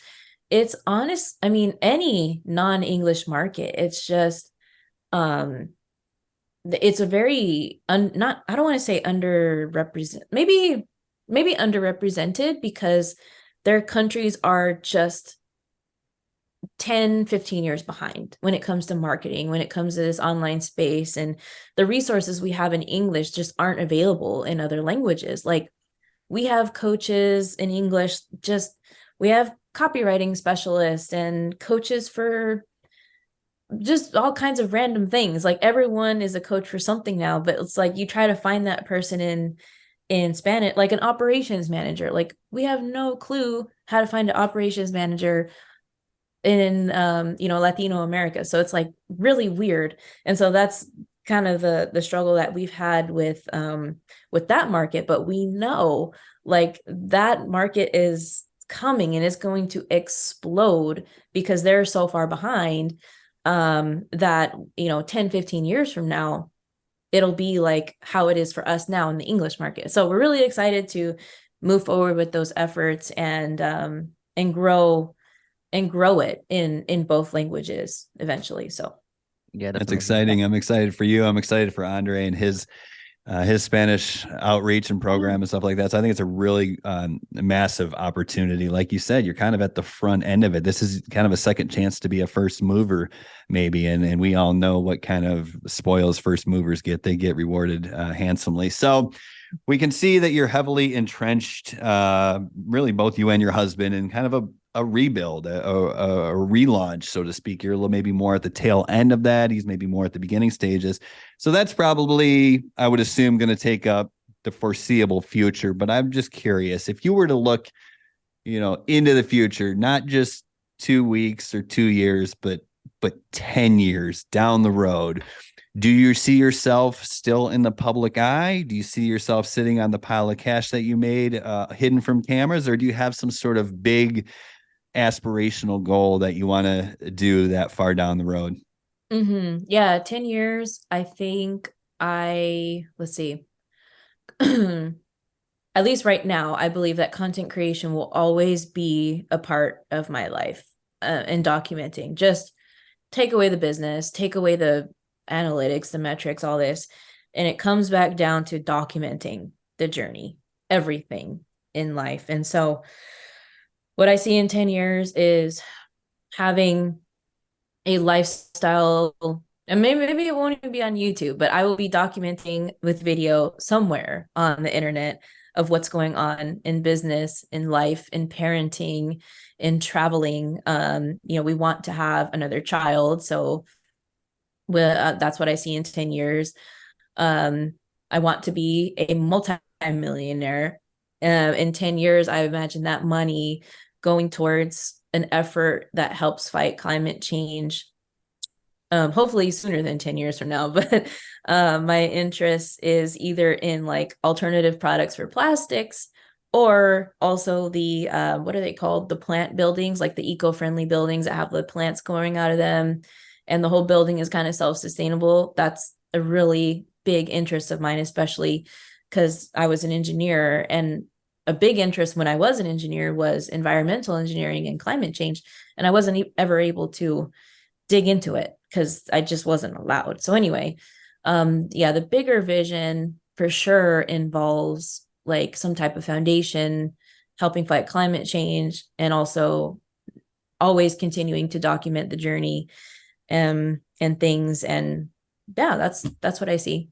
it's honest, I mean, any non-English market, it's just it's a very not, I don't want to say underrepresented, maybe underrepresented, because their countries are just 10-15 years behind when it comes to marketing, when it comes to this online space, and the resources we have in English just aren't available in other languages. Like, we have coaches in English, just we have copywriting specialists and coaches for just all kinds of random things. Like, everyone is a coach for something now, but it's like you try to find that person in Spanish, like an operations manager. Like, we have no clue how to find an operations manager in Latino America. So it's like really weird. And so that's kind of the struggle that we've had with that market. But we know like that market is coming and it's going to explode, because they're so far behind that 10-15 years from now it'll be like how it is for us now in the English market. So we're really excited to move forward with those efforts and grow it in both languages eventually. So Yeah, That's amazing. exciting. I'm excited for you. I'm excited for Andre and his Spanish outreach and program and stuff like that. So I think it's a really massive opportunity. Like you said, you're kind of at the front end of it. This is kind of a second chance to be a first mover, maybe. And we all know what kind of spoils first movers get. They get rewarded handsomely. So we can see that you're heavily entrenched, really both you and your husband, in kind of a rebuild, a relaunch, so to speak. You're a little maybe more at the tail end of that. He's maybe more at the beginning stages. So that's probably, I would assume, going to take up the foreseeable future. But I'm just curious, if you were to look, into the future, not just 2 weeks or 2 years, but 10 years down the road, do you see yourself still in the public eye? Do you see yourself sitting on the pile of cash that you made hidden from cameras? Or do you have some sort of big aspirational goal that you want to do that far down the road? Yeah, 10 years. I think let's see. At least right now, I believe that content creation will always be a part of my life, and documenting. Just take away the business, take away the analytics, the metrics, all this. And it comes back down to documenting the journey, everything in life. And so what I see in 10 years is having a lifestyle, and maybe it won't even be on YouTube, but I will be documenting with video somewhere on the internet of what's going on in business, in life, in parenting, in traveling. We want to have another child. So that's what I see in 10 years. I want to be a multi-millionaire. In 10 years, I imagine that money going towards an effort that helps fight climate change. Hopefully sooner than 10 years from now. But my interest is either in like alternative products for plastics, or also the what are they called? The plant buildings, like the eco-friendly buildings that have the plants growing out of them, and the whole building is kind of self-sustainable. That's a really big interest of mine, especially because I was an engineer, and a big interest when I was an engineer was environmental engineering and climate change. And I wasn't ever able to dig into it because I just wasn't allowed. So anyway, the bigger vision for sure involves like some type of foundation helping fight climate change, and also always continuing to document the journey and things. And yeah, that's what I see.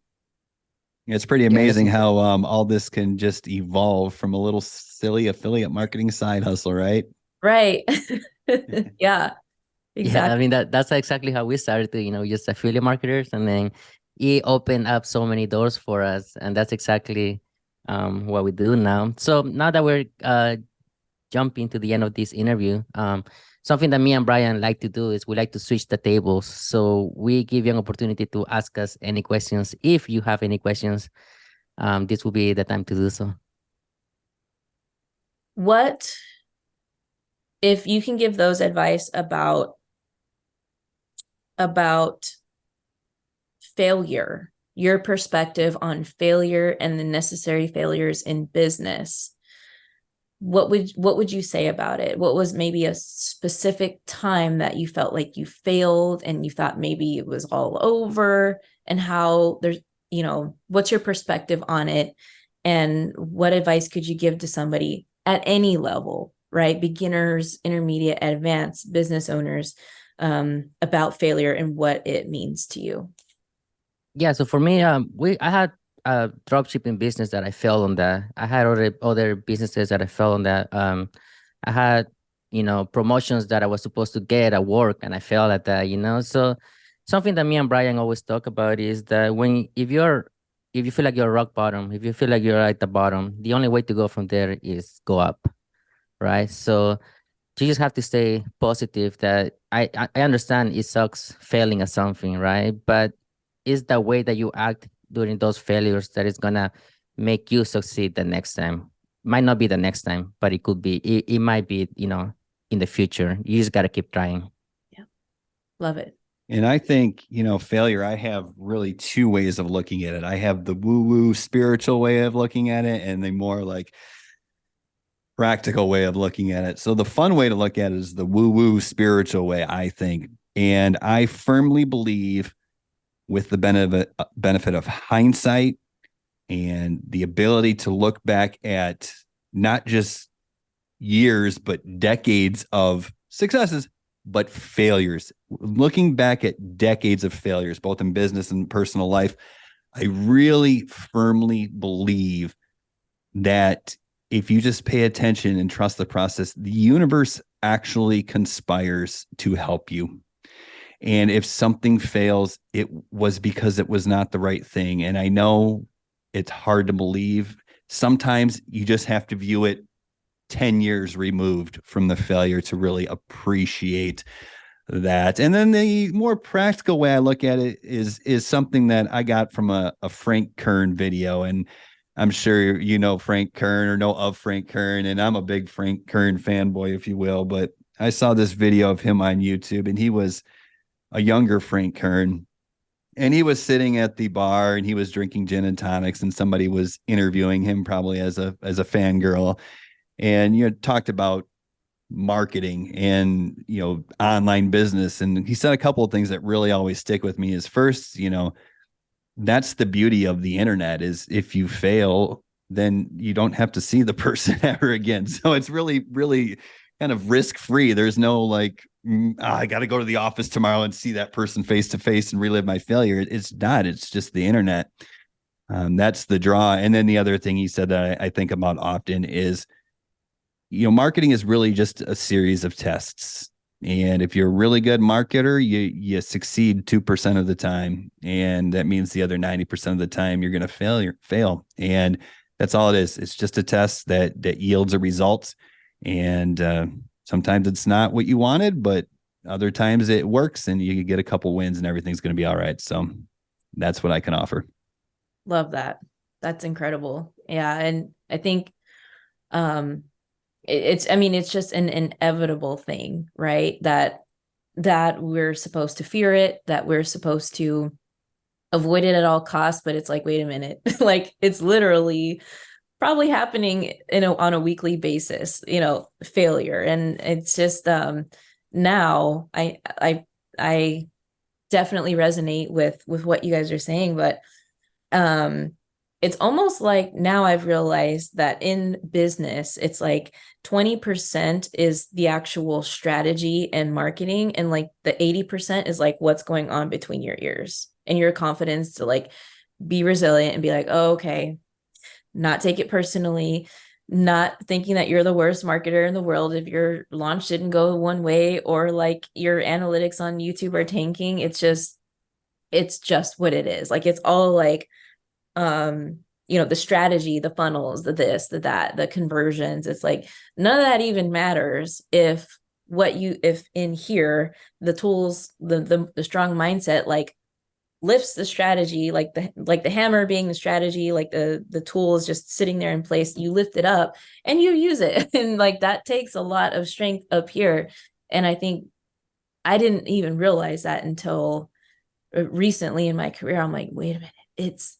It's pretty Yeah, that's amazing how incredible. all this can just evolve from a little silly affiliate marketing side hustle, right? Right. Yeah, Yeah, I exactly. mean that's exactly how we started to, just affiliate marketers, and then it opened up so many doors for us, and that's exactly what we do now. So now that we're jumping to the end of this interview, something that me and Brian like to do is we like to switch the tables. So we give you an opportunity to ask us any questions. If you have any questions, this will be the time to do so. What if you can give those advice about failure, your perspective on failure and the necessary failures in business? What would you say about it? What was maybe a specific time that you felt like you failed and you thought maybe it was all over, and how there's, what's your perspective on it, and what advice could you give to somebody at any level, right? Beginners, intermediate, advanced business owners, about failure and what it means to you. Yeah, so for me, I had a drop shipping business that I failed on that. I had other businesses that I failed on that. I had, promotions that I was supposed to get at work, and I failed at that. So something that me and Brian always talk about is that if you feel like you're rock bottom, if you feel like you're at the bottom, the only way to go from there is go up, right? So you just have to stay positive. That I understand it sucks failing at something, right? But it's the way that you act during those failures that is gonna make you succeed the next time. Might not be the next time, but it could be. It might be, in the future. You just gotta keep trying. Yeah, love it. And I think, failure, I have really two ways of looking at it. I have the woo-woo spiritual way of looking at it and the more like practical way of looking at it. So the fun way to look at it is the woo-woo spiritual way, I think. And I firmly believe with the benefit of hindsight and the ability to look back at not just years, but decades of successes, but failures. Looking back at decades of failures, both in business and personal life, I really firmly believe that if you just pay attention and trust the process, the universe actually conspires to help you. And if something fails, it was because it was not the right thing. And I know it's hard to believe. Sometimes you just have to view it 10 years removed from the failure to really appreciate that. And then the more practical way I look at it is something that I got from a Frank Kern video. And I'm sure you know Frank Kern or know of Frank Kern. And I'm a big Frank Kern fanboy, if you will. But I saw this video of him on YouTube, and he was a younger Frank Kern. And he was sitting at the bar and he was drinking gin and tonics, and somebody was interviewing him probably as a fangirl. And talked about marketing and online business. And he said a couple of things that really always stick with me. Is first, that's the beauty of the internet, is if you fail, then you don't have to see the person ever again. So it's really, really kind of risk free. There's no like, I got to go to the office tomorrow and see that person face to face and relive my failure. It's not, it's just the internet. That's the draw. And then the other thing he said that I think about often is, marketing is really just a series of tests. And if you're a really good marketer, you succeed 2% of the time. And that means the other 90% of the time you're going to fail. And that's all it is. It's just a test that yields a result. And sometimes it's not what you wanted, but other times it works and you get a couple wins and everything's going to be all right. So that's what I can offer. Love that. That's incredible. Yeah. And I think it's just an inevitable thing, right? That we're supposed to fear it, that we're supposed to avoid it at all costs. But it's like, wait a minute, like it's literally probably happening, on a weekly basis, failure. And it's just, now I definitely resonate with what you guys are saying, but it's almost like now I've realized that in business, it's like 20% is the actual strategy and marketing, and like the 80% is like what's going on between your ears and your confidence to like be resilient and be like, oh, okay, not take it personally, not thinking that you're the worst marketer in the world if your launch didn't go one way, or like your analytics on YouTube are tanking. It's just what it is. Like, it's all like, the strategy, the funnels, the this, the that, the conversions. It's like, none of that even matters if in here, the tools, the strong mindset, like, lifts the strategy, like the hammer being the strategy, like the tool is just sitting there in place. You lift it up and you use it. And like, that takes a lot of strength up here. And I think I didn't even realize that until recently in my career. I'm like, wait a minute, it's,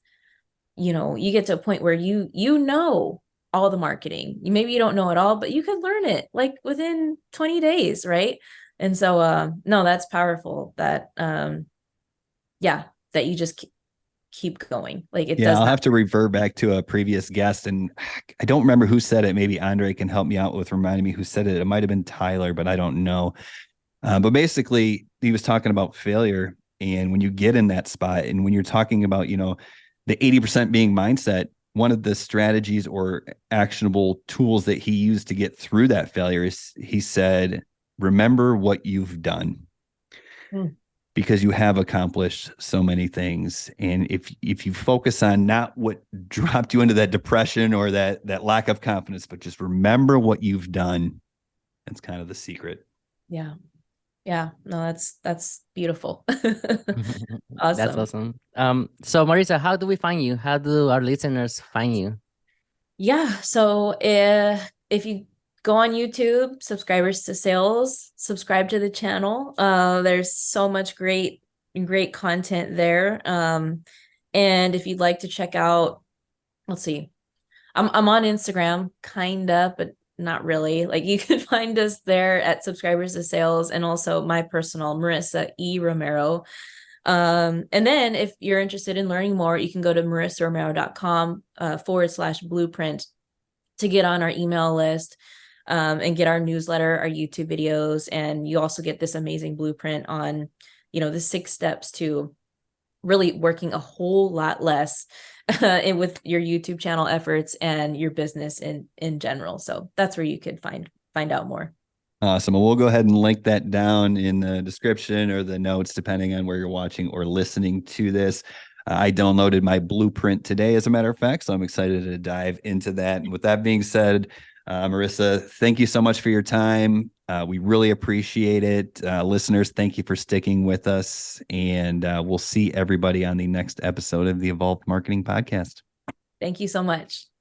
you get to a point where you know all the marketing. Maybe you don't know it all, but you could learn it like within 20 days, right? And so no, that's powerful, that that you just keep going. Like, it does I'll not. have to revert back to a previous guest, and I don't remember who said it. Maybe Andre can help me out with reminding me who said it. It might have been Tyler, but I don't know. But basically, he was talking about failure. And when you get in that spot, and when you're talking about, the 80% being mindset, one of the strategies or actionable tools that he used to get through that failure is, he said, remember what you've done. Because you have accomplished so many things. And if you focus on not what dropped you into that depression or that lack of confidence, but just remember what you've done, that's kind of the secret. Yeah. No, that's beautiful. Awesome. That's awesome. So Marissa, how do we find you? How do our listeners find you? Yeah. So if you go on YouTube, Subscribers to Sales, subscribe to the channel. There's so much great content there. And if you'd like to check out, let's see, I'm on Instagram, kinda, but not really. Like, you can find us there at Subscribers to Sales, and also my personal, Marissa E. Romero. And then if you're interested in learning more, you can go to marissaromero.com /blueprint to get on our email list, and get our newsletter, our YouTube videos. And you also get this amazing blueprint on, the 6 steps to really working a whole lot less with your YouTube channel efforts and your business in general. So that's where you could find out more. Awesome. Well, we'll go ahead and link that down in the description or the notes, depending on where you're watching or listening to this. I downloaded my blueprint today, as a matter of fact, so I'm excited to dive into that. And with that being said, Marissa, thank you so much for your time. We really appreciate it. Listeners, thank you for sticking with us. And we'll see everybody on the next episode of the Evolved Marketing Podcast. Thank you so much.